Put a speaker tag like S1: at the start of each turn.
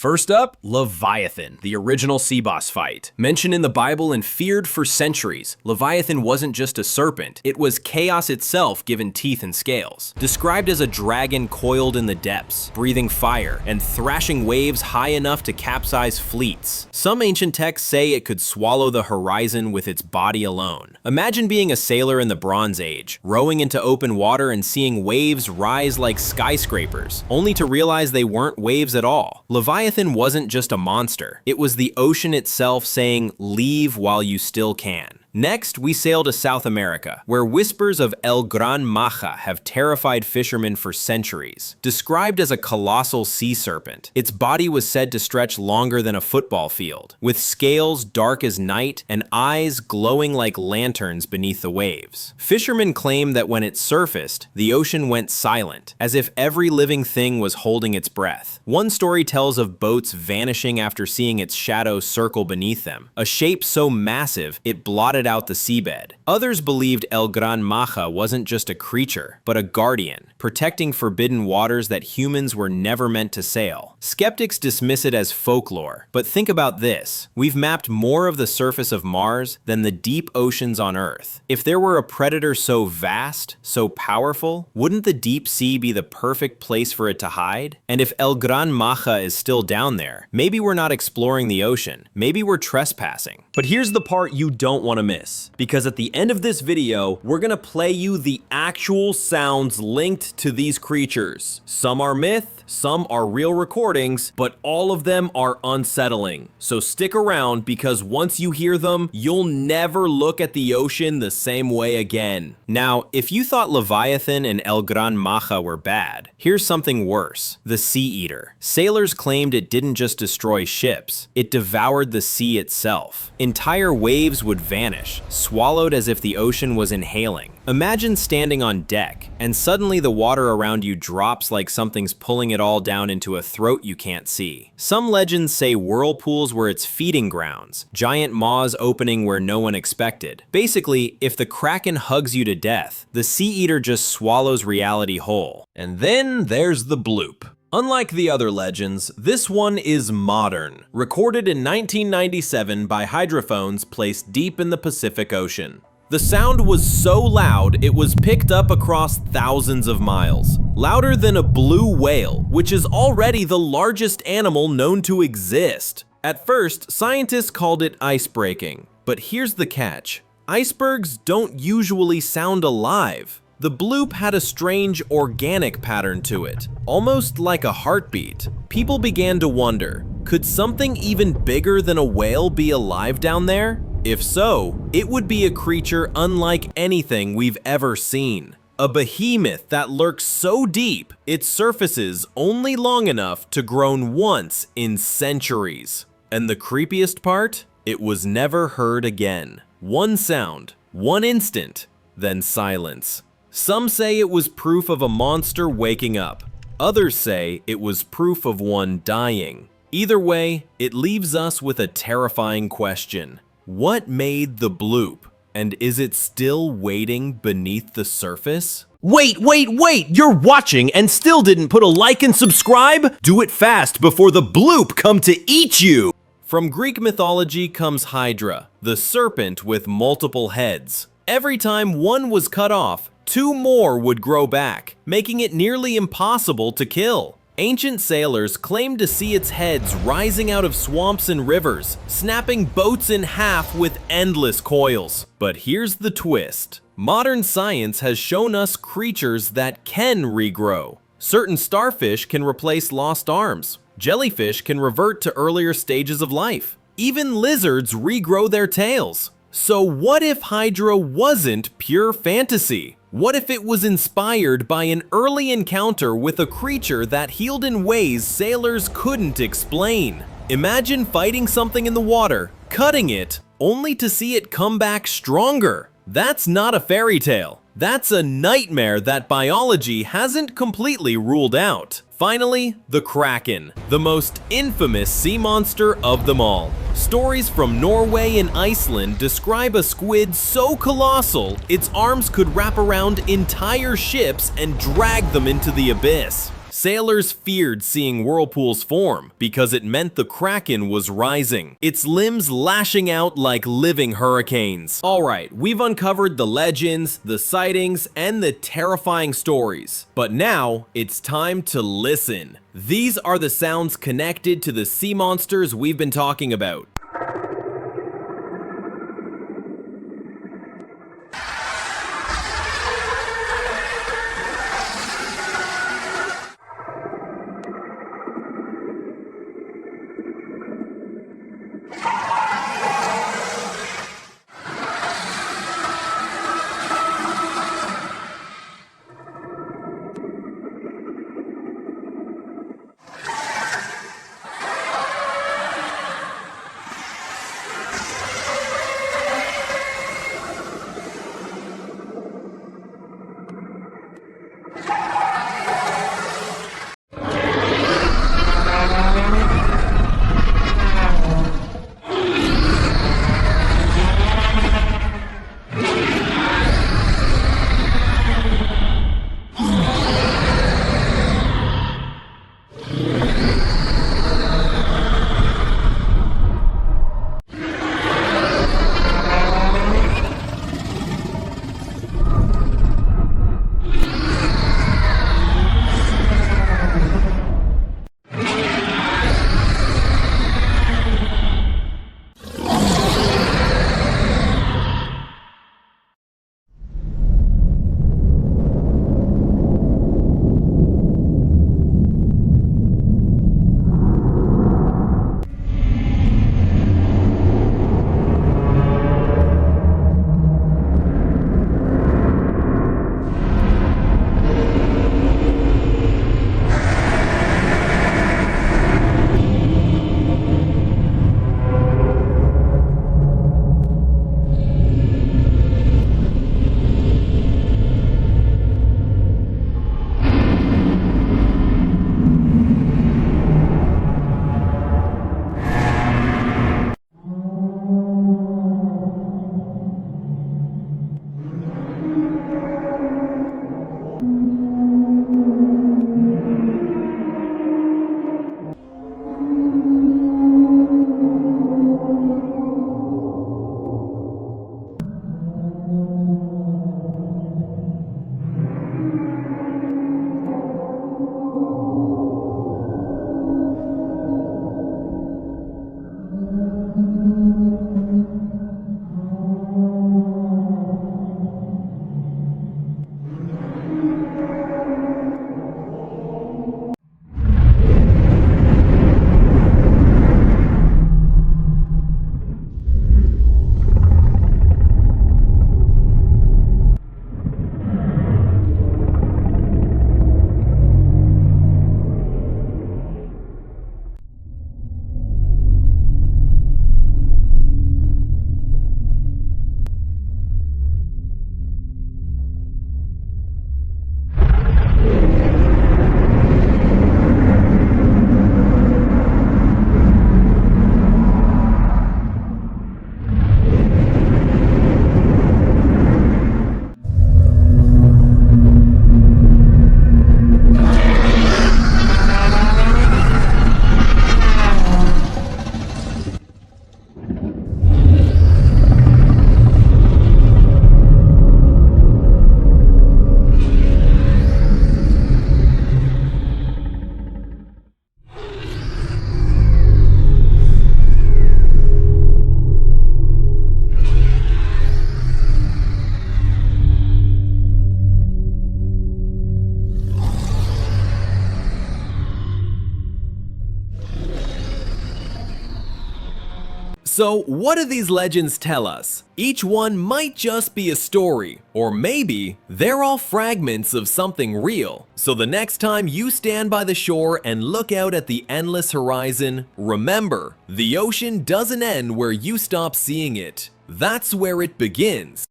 S1: First up, Leviathan, the original sea boss fight. Mentioned in the Bible and feared for centuries, Leviathan wasn't just a serpent, it was chaos itself given teeth and scales. Described as a dragon coiled in the depths, breathing fire, and thrashing waves high enough to capsize fleets. Some ancient texts say it could swallow the horizon with its body alone. Imagine being a sailor in the Bronze Age, rowing into open water and seeing waves rise like skyscrapers, only to realize they weren't waves at all. Leviathan wasn't just a monster, it was the ocean itself saying, "Leave while you still can." Next, we sail to South America, where whispers of Gran Maja have terrified fishermen for centuries. Described as a colossal sea serpent, its body was said to stretch longer than a football field, with scales dark as night and eyes glowing like lanterns beneath the waves. Fishermen claim that when it surfaced, the ocean went silent, as if every living thing was holding its breath. One story tells of boats vanishing after seeing its shadow circle beneath them, a shape so massive it blotted out the seabed. Others believed Gran Maja wasn't just a creature, but a guardian, protecting forbidden waters that humans were never meant to sail. Skeptics dismiss it as folklore, but think about this. We've mapped more of the surface of Mars than the deep oceans on Earth. If there were a predator so vast, so powerful, wouldn't the deep sea be the perfect place for it to hide? And if Gran Maja is still down there, maybe we're not exploring the ocean, maybe we're trespassing. But here's the part you don't want to miss, because at the end of this video, we're gonna play you the actual sounds linked to these creatures. Some are myth, some are real recordings, but all of them are unsettling. So stick around, because once you hear them, you'll never look at the ocean the same way again. Now, if you thought Leviathan and Gran Maja were bad, here's something worse: the Sea Eater. Sailors claimed it didn't just destroy ships, it devoured the sea itself. Entire waves would vanish, swallowed as if the ocean was inhaling. Imagine standing on deck, and suddenly the water around you drops like something's pulling it all down into a throat you can't see. Some legends say whirlpools were its feeding grounds, giant maws opening where no one expected. Basically, if the Kraken hugs you to death, the Sea Eater just swallows reality whole. And then there's the Bloop. Unlike the other legends, this one is modern, recorded in 1997 by hydrophones placed deep in the Pacific Ocean. The sound was so loud it was picked up across thousands of miles, louder than a blue whale, which is already the largest animal known to exist. At first, scientists called it ice-breaking, but here's the catch: icebergs don't usually sound alive. The Bloop had a strange organic pattern to it, almost like a heartbeat. People began to wonder, could something even bigger than a whale be alive down there? If so, it would be a creature unlike anything we've ever seen. A behemoth that lurks so deep, it surfaces only long enough to groan once in centuries. And the creepiest part? It was never heard again. One sound, one instant, then silence. Some say it was proof of a monster waking up. Others say it was proof of one dying. Either way, it leaves us with a terrifying question. What made the Bloop? And is it still waiting beneath the surface? Wait! You're watching and still didn't put a like and subscribe? Do it fast before the Bloop come to eat you! From Greek mythology comes Hydra, the serpent with multiple heads. Every time one was cut off, two more would grow back, making it nearly impossible to kill. Ancient sailors claimed to see its heads rising out of swamps and rivers, snapping boats in half with endless coils. But here's the twist. Modern science has shown us creatures that can regrow. Certain starfish can replace lost arms. Jellyfish can revert to earlier stages of life. Even lizards regrow their tails. So what if Hydra wasn't pure fantasy? What if it was inspired by an early encounter with a creature that healed in ways sailors couldn't explain? Imagine fighting something in the water, cutting it, only to see it come back stronger. That's not a fairy tale. That's a nightmare that biology hasn't completely ruled out. Finally, the Kraken, the most infamous sea monster of them all. Stories from Norway and Iceland describe a squid so colossal, its arms could wrap around entire ships and drag them into the abyss. Sailors feared seeing whirlpools form because it meant the Kraken was rising, its limbs lashing out like living hurricanes. Alright, we've uncovered the legends, the sightings, and the terrifying stories. But now, it's time to listen. These are the sounds connected to the sea monsters we've been talking about. So what do these legends tell us? Each one might just be a story, or maybe they're all fragments of something real. So the next time you stand by the shore and look out at the endless horizon, remember, the ocean doesn't end where you stop seeing it. That's where it begins.